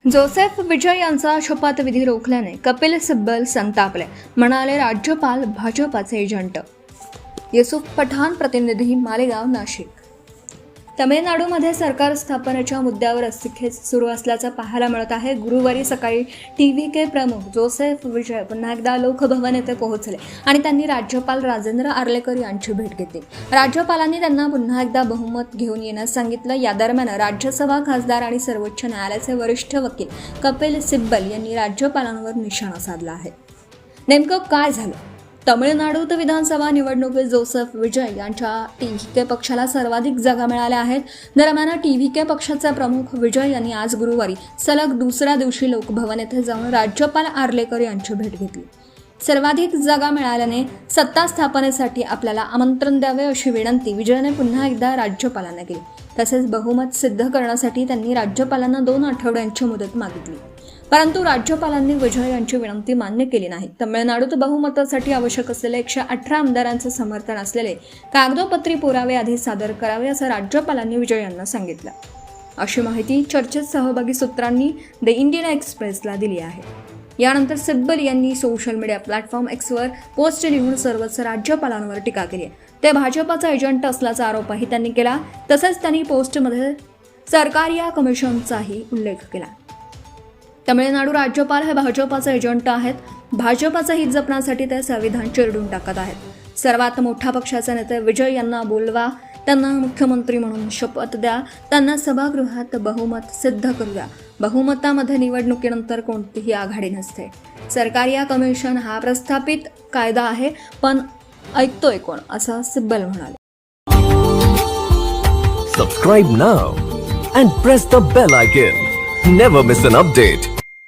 Joseph विजय यांचा शपथविधी रोखल्याने कपिल सिब्बल संतापले, म्हणाले राज्यपाल भाजपाचे एजंट. युसुफ पठाण, प्रतिनिधी, मालेगाव, नाशिक. तमिळनाडूमध्ये सरकार स्थापनेच्या मुद्द्यावर रस्सीखेच सुरू असल्याचं पाहायला मिळत आहे. गुरुवारी सकाळी टीव्हीके प्रमुख जोसेफ विजय पुन्हा एकदा लोकभवन येथे पोहोचले आणि त्यांनी राज्यपाल राजेंद्र आर्लेकर यांची भेट घेतली. राज्यपालांनी त्यांना पुन्हा एकदा बहुमत घेऊन येण्यास सांगितलं. या दरम्यान राज्यसभा खासदार आणि सर्वोच्च न्यायालयाचे वरिष्ठ वकील कपिल सिब्बल यांनी राज्यपालांवर निशाणा साधला आहे. नेमकं काय झालं? तमिळनाडूत विधानसभा निवडणुकीत जोसेफ विजय यांच्या टीव्हीके पक्षाला सर्वाधिक जागा मिळाल्या आहेत. दरम्यान टीव्हीके पक्षाचे प्रमुख विजय यांनी आज गुरुवारी सलग दुसऱ्या दिवशी लोकभवन येथे जाऊन राज्यपाल आर्लेकर यांची भेट घेतली. सर्वाधिक जागा मिळाल्याने सत्ता स्थापनेसाठी आपल्याला आमंत्रण द्यावे अशी विनंती विजयने पुन्हा एकदा राज्यपालांना केली. तसेच बहुमत सिद्ध करण्यासाठी त्यांनी राज्यपालांना 2 आठवड्यांची मुदत मागितली. परंतु राज्यपालांनी विजय यांची विनंती मान्य केली नाही. तमिळनाडूत बहुमतासाठी आवश्यक असलेले 118 आमदारांचे समर्थन असलेले कागदोपत्री पुरावे आधी सादर करावे असं राज्यपालांनी विजय यांना सांगितलं, अशी माहिती चर्चेत सहभागी सूत्रांनी द इंडियन एक्सप्रेसला दिली आहे. यानंतर सिब्बल यांनी social media platform Xavier post लिहून सर्वच राज्यपालांवर टीका केली. ते भाजपाचा एजंट असल्याचा आरोपही त्यांनी केला. तसेच त्यांनी पोस्टमध्ये सरकारिया कमिशनचाही उल्लेख केला. तमिळनाडू राज्यपाल हे भाजपाचे एजंट आहेत. भाजपाचं हित जपण्यासाठी ते संविधान चिरडून टाकत आहेत. सर्वात मोठ्या पक्षाचे नेते विजय यांना बोलवा, त्यांना मुख्यमंत्री म्हणून शपथ द्या, त्यांना सभागृहात बहुमत सिद्ध करू द्या. बहुमतामध्ये निवडणुकीनंतर कोणतीही आघाडी नसते. सरकारिया कमिशन हा प्रस्थापित कायदा आहे, पण ऐकतोय कोण, असं सिब्बल म्हणाले. Subscribe now and press the bell icon. Never miss an update.